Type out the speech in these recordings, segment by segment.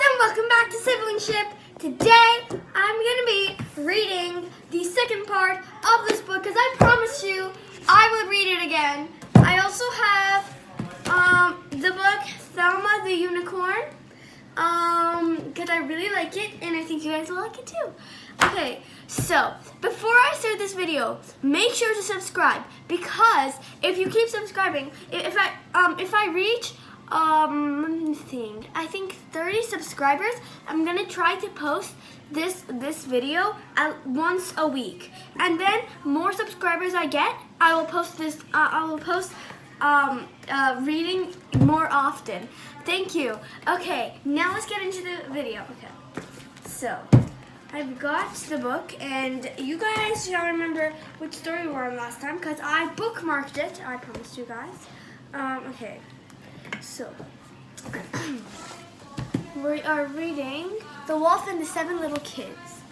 and welcome back to Siblingship. Today I'm going to be reading the second part of this book because I promised you I would read it again. I also have the book Thelma the Unicorn because I really like it and I think you guys will like it too. Okay, so before I start this video, make sure to subscribe because if you keep subscribing, if I reach I think 30 subscribers, I'm gonna try to post this video once a week, and then more subscribers I get, I will post this. I will post reading more often. Thank you. Okay, now let's get into the video. Okay, so I've got the book, and you guys shall remember which story we were on last time because I bookmarked it. I promised you guys. Okay. So, we are reading The Wolf and the Seven Little Kids.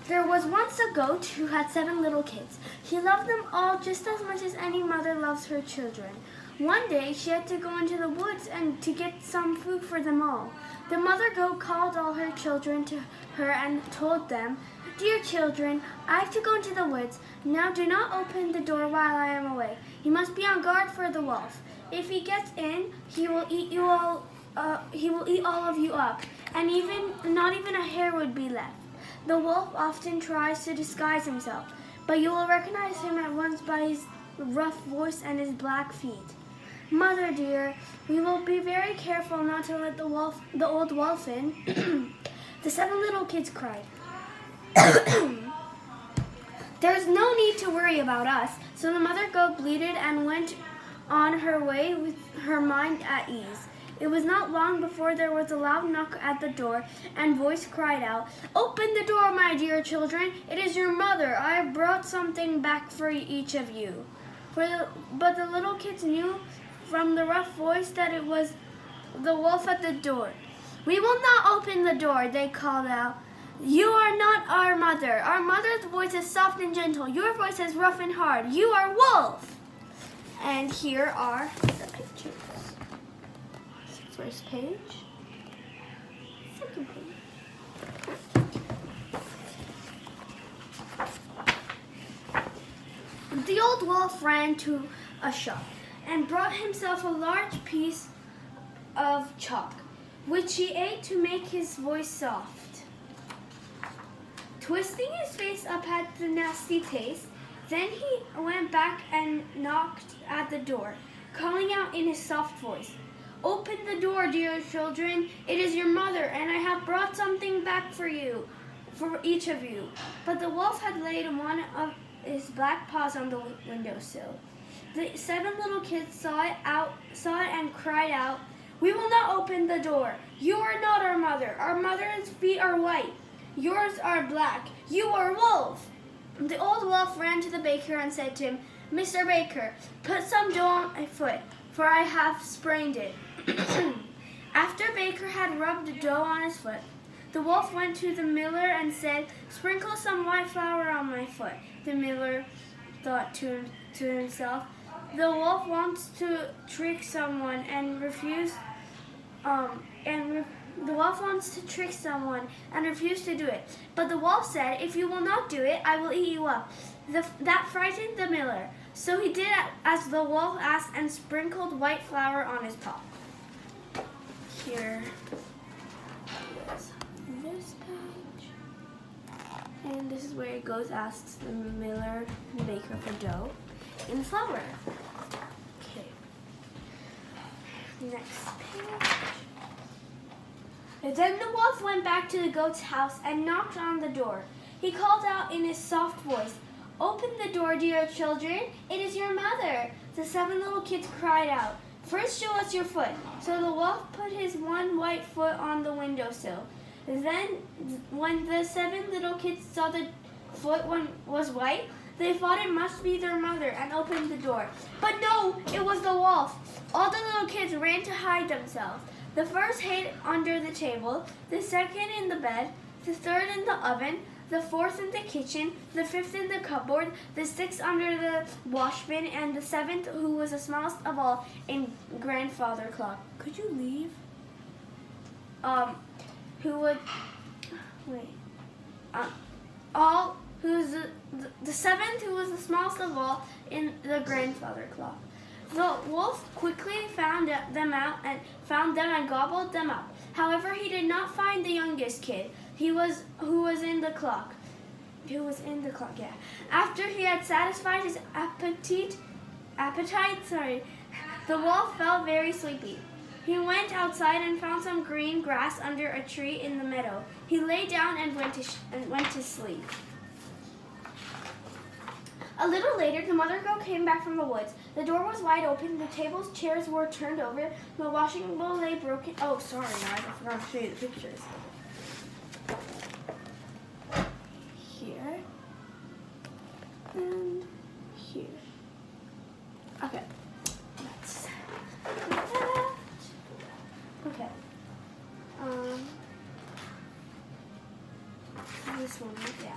There was once a goat who had 7 little kids. He loved them all just as much as any mother loves her children. One day, she had to go into the woods and to get some food for them all. The mother goat called all her children to her and told them, "Dear children, I have to go into the woods. Now do not open the door while I am away. You must be on guard for the wolf. If he gets in, he will eat you all. He will eat all of you up, and not even a hair would be left. The wolf often tries to disguise himself, but you will recognize him at once by his rough voice and his black feet. Mother dear, we will be very careful not to let the old wolf in." The 7 little kids cried. "There's no need to worry about us." So the mother goat bleated and went on her way with her mind at ease. It was not long before there was a loud knock at the door, and voice cried out, "Open the door, my dear children. It is your mother. I have brought something back for each of you." But the little kids knew from the rough voice that it was the wolf at the door. "We will not open the door," they called out. "You are not our mother. Our mother's voice is soft and gentle. Your voice is rough and hard. You are wolf." And here are the pictures. First page. Second page. The old wolf ran to a shop and brought himself a large piece of chalk, which he ate to make his voice soft. Twisting his face up at the nasty taste, then he went back and knocked at the door, calling out in his soft voice, "Open the door, dear children. It is your mother, and I have brought something back for each of you." But the wolf had laid one of his black paws on the windowsill. The 7 little kids saw it and cried out, "We will not open the door. You are not our mother. Our mother's feet are white. Yours are black. You are wolf." The old wolf ran to the baker and said to him, "Mr. Baker, put some dough on my foot, for I have sprained it." After Baker had rubbed the dough on his foot, the wolf went to the miller and said, "Sprinkle some white flour on my foot." The miller thought to himself, "The wolf wants to trick someone and refused to do it. But the wolf said, "If you will not do it, I will eat you up." That frightened the miller. So he did as the wolf asked and sprinkled white flour on his paw. Here is this page. And this is where it goes, asks the miller and baker for dough and flour. Okay. Next page. Then the wolf went back to the goat's house and knocked on the door. He called out in his soft voice, "Open the door, dear children. It is your mother." The 7 little kids cried out, "First show us your foot." So the wolf put his one white foot on the windowsill. Then when the 7 little kids saw the foot was white, they thought it must be their mother and opened the door. But no, it was the wolf. All the little kids ran to hide themselves. The first hid under the table, the second in the bed, the third in the oven, the 4th in the kitchen, the 5th in the cupboard, the 6th under the wash bin, and the 7th, who was the smallest of all, in grandfather clock. Could you leave? who would all who's the seventh, who was the smallest of all, in the grandfather clock. The wolf quickly found them and gobbled them up. However, he did not find the youngest kid, who was in the clock. After he had satisfied his appetite, the wolf felt very sleepy. He went outside and found some green grass under a tree in the meadow. He lay down and went to sleep. A little later, the mother goat came back from the woods. The door was wide open, the tables, chairs were turned over, the washing bowl lay broken. Oh, sorry, now I forgot to show you the pictures. Here and here. Okay, let's do that. Okay. This one, yeah.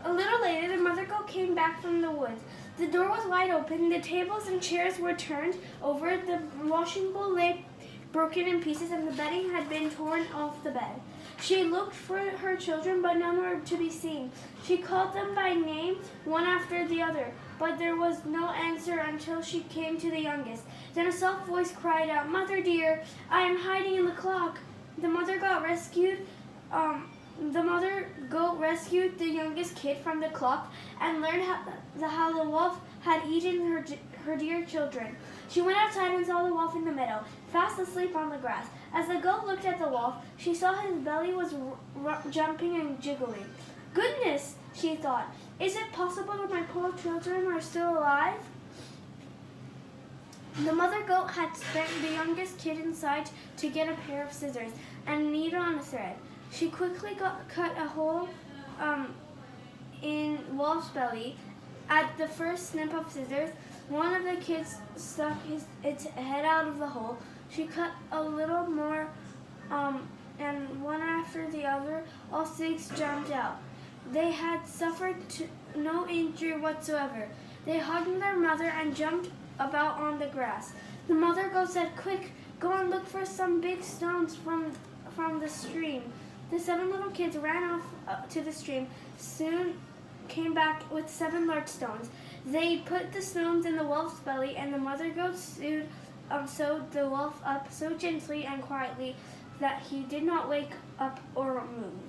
A little later, the mother goat came back from the woods. The door was wide open, the tables and chairs were turned over, the washing bowl lay broken in pieces, and the bedding had been torn off the bed. She looked for her children, but none were to be seen. She called them by name, one after the other, but there was no answer until she came to the youngest. Then a soft voice cried out, "Mother dear, I am hiding in the clock." The mother goat rescued the youngest kid from the clock and learned how the wolf had eaten her dear children. She went outside and saw the wolf in the meadow, fast asleep on the grass. As the goat looked at the wolf, she saw his belly was jumping and jiggling. "Goodness," she thought, "is it possible that my poor children are still alive?" The mother goat had sent the youngest kid inside to get a pair of scissors and a needle and a thread. She quickly cut a hole in Wolf's belly. At the first snip of scissors, one of the kids stuck its head out of the hole. She cut a little more, and one after the other, all six jumped out. They had suffered no injury whatsoever. They hugged their mother and jumped about on the grass. The mother goat said, "Quick, go and look for some big stones from the stream." The 7 little kids ran off to the stream, soon came back with 7 large stones. They put the stones in the wolf's belly, and the mother goat sewed the wolf up so gently and quietly that he did not wake up or move.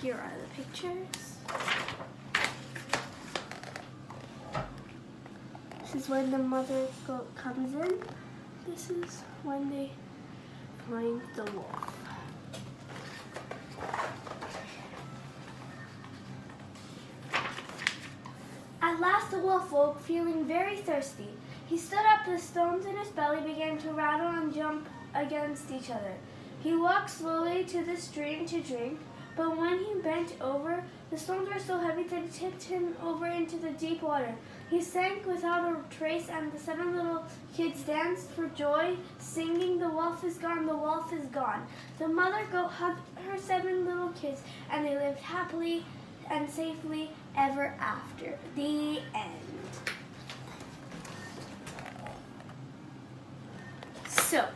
Here are the pictures. This is when the mother goat comes in. This is when they find the wolf. At last the wolf woke, feeling very thirsty. He stood up, the stones in his belly began to rattle and jump against each other. He walked slowly to the stream to drink, but when he bent over, the stones were so heavy that it tipped him over into the deep water. He sank without a trace, and the 7 little kids danced for joy, singing, "The wolf is gone, the wolf is gone." The mother goat hugged her 7 little kids, and they lived happily and safely ever after. The end. So,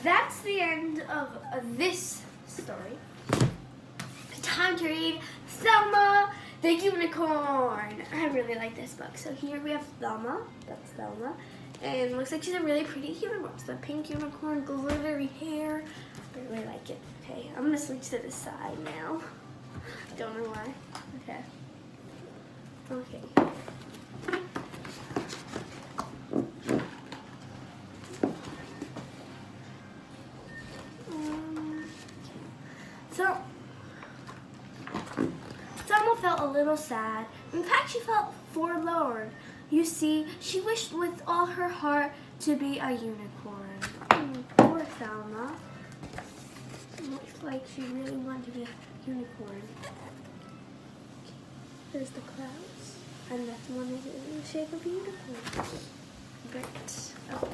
that's the end of this story. Time to read Thelma the Unicorn. I really like this book. So here we have Thelma. That's Thelma. And it looks like she's a really pretty unicorn. It's the pink unicorn, glittery hair. I really like it. Okay, I'm going to switch to the side now. Don't know why. Okay. Okay. So, Thelma felt a little sad. In fact, she felt forlorn. You see, she wished with all her heart to be a unicorn. Poor Thelma. Looks like she really wanted to be a unicorn. There's the clouds, and that one is in the shape of a unicorn. Great. Oh.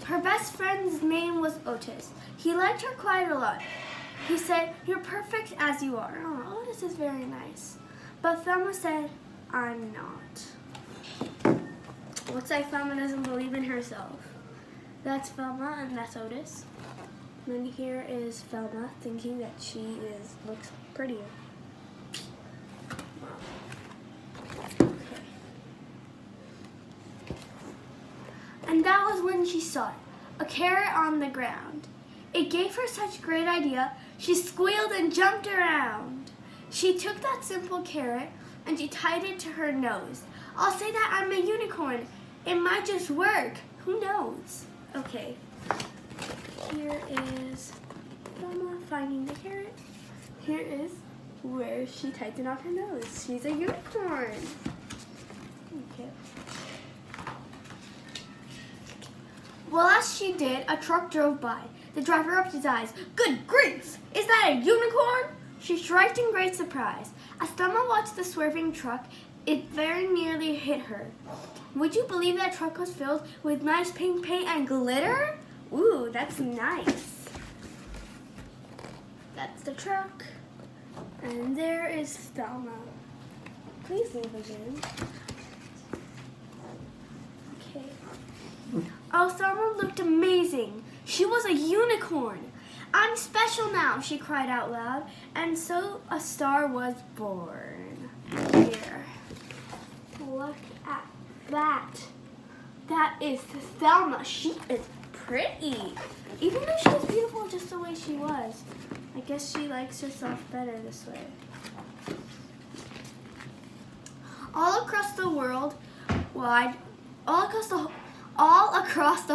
Her best friend's name was Otis. He liked her quite a lot. He said, "You're perfect as you are." Oh, Otis is very nice. But Thelma said, "I'm not." Looks like Thelma doesn't believe in herself. That's Thelma and that's Otis. And then here is Thelma thinking that she looks prettier. Okay. And that was when she saw it, a carrot on the ground. It gave her such a great idea, she squealed and jumped around. She took that simple carrot and she tied it to her nose. I'll say that I'm a unicorn. It might just work. Who knows? Okay. Here is Thelma finding the carrot. Here is where she tied it on her nose. She's a unicorn. Okay. Well, as she did, a truck drove by. The driver rubbed his eyes. Good grief! Is that a unicorn? She shrieked in great surprise. As Thelma watched the swerving truck, it very nearly hit her. Would you believe that truck was filled with nice pink paint and glitter? Ooh, that's nice. That's the truck. And there is Thelma. Please leave again. Okay. Oh, Thelma looked amazing. She was a unicorn. I'm special now, she cried out loud, and so a star was born. Here. Look at that. That is Thelma. She is pretty. Even though she was beautiful just the way she was. I guess she likes herself better this way. All across the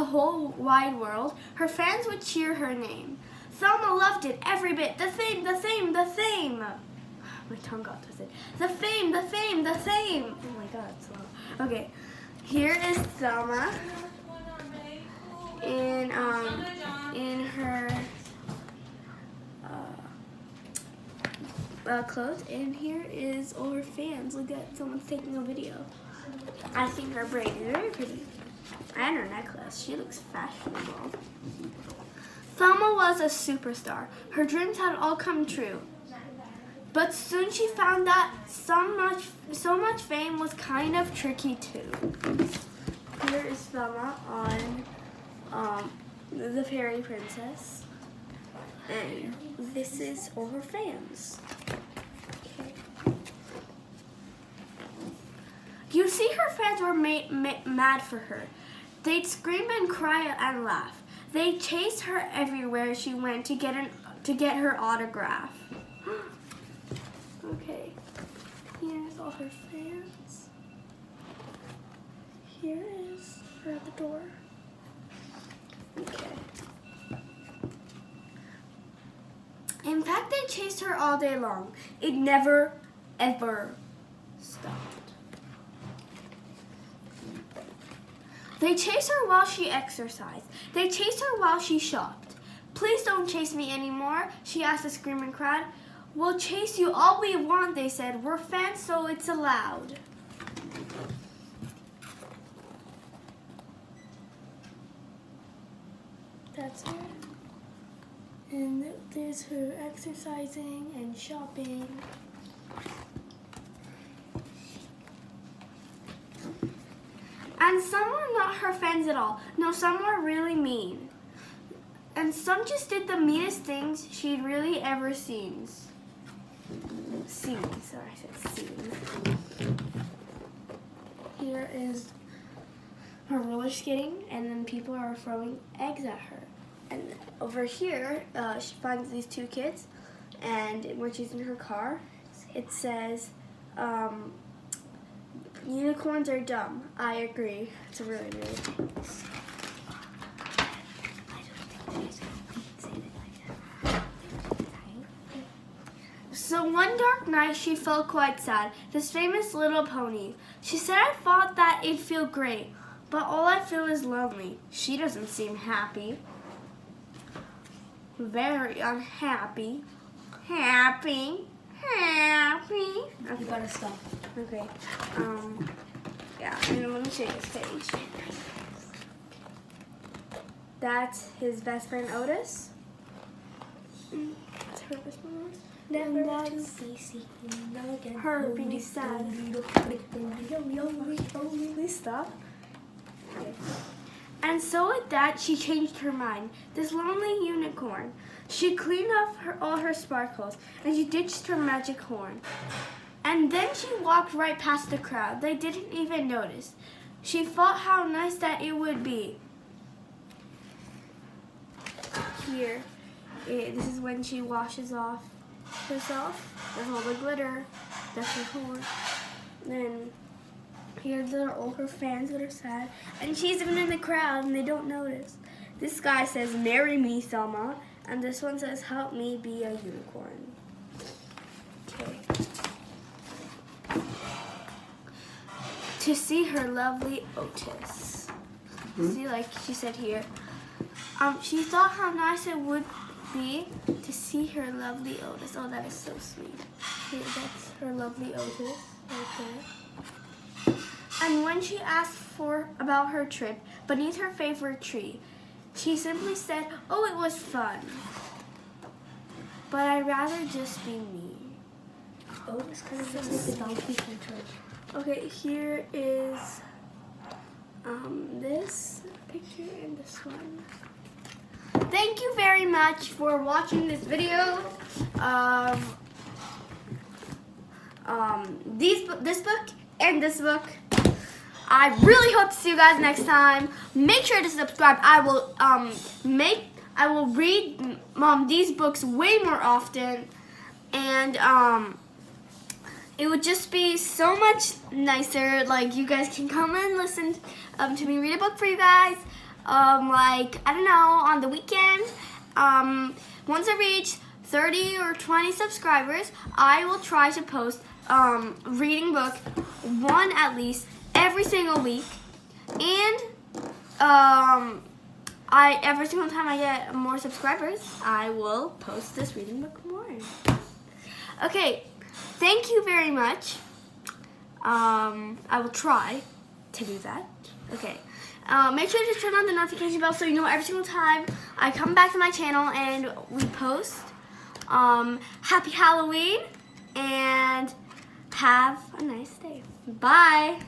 whole wide world, her fans would cheer her name. Thelma loved it every bit. The fame, the fame, the fame. My tongue got twisted. The fame, the fame, the fame. Oh my God, it's loud. Okay, here is Thelma in her clothes, and here is all her fans. Look at someone's taking a video. I think her braid is very pretty. And her necklace. She looks fashionable. Thelma was a superstar. Her dreams had all come true. But soon she found that so much fame was kind of tricky too. Here is Thelma on the Fairy Princess. And this is all her fans. Okay. You see, her fans were mad for her. They'd scream and cry and laugh. They chased her everywhere she went to get her autograph. Okay, here's all her fans. Here is her at the door. Okay. In fact, they chased her all day long. It never, ever stopped. They chased her while she exercised. They chased her while she shopped. Please don't chase me anymore, she asked the screaming crowd. We'll chase you all we want, they said. We're fans, so it's allowed. That's her. And there's her exercising and shopping. And some were not her fans at all. No, some were really mean. And some just did the meanest things she'd really ever seen. Sorry, I said seen. Here is her roller skating, and then people are throwing eggs at her. And over here, she finds these two kids, and when she's in her car, it says, unicorns are dumb. I agree. It's really rude. So one dark night, she felt quite sad. This famous little pony. She said, I thought that it'd feel great, but all I feel is lonely. She doesn't seem happy. Very unhappy. Happy. Okay. You gotta stop. Okay. Yeah, and let me show you this page. That's his best friend Otis. That's her best friend Otis. Then that's her being sad. Please stop. Okay. And And so with that, she changed her mind. This lonely unicorn. She cleaned off all her sparkles, and she ditched her magic horn. And then she walked right past the crowd. They didn't even notice. She thought how nice that it would be. Here, this is when she washes off herself. There's all the glitter. That's her horn. Then here's all her fans that are sad. And she's even in the crowd and they don't notice. This guy says, "Marry me, Thelma." And this one says, "Help me be a unicorn." Okay. To see her lovely Otis. See, like she said here. She thought how nice it would be to see her lovely Otis. Oh, that is so sweet. Here, that's her lovely Otis right there. And when she asked about her trip beneath her favorite tree, she simply said, "Oh, it was fun. But I'd rather just be me." Oh, it's kind of just like the donkey from church. Okay, here is this picture and this one. Thank you very much for watching this video of this book and this book. I really hope to see you guys next time. Make sure to subscribe. I will read these books way more often, and it would just be so much nicer. Like, you guys can come and listen to me read a book for you guys. Like, I don't know, on the weekend. Once I reach 30 or 20 subscribers, I will try to post reading book, one at least, every single week. And every single time I get more subscribers, I will post this reading book more. Okay, thank you very much. I will try to do that. Okay. Make sure to turn on the notification bell so you know every single time I come back to my channel and we post. Happy Halloween and have a nice day. Bye.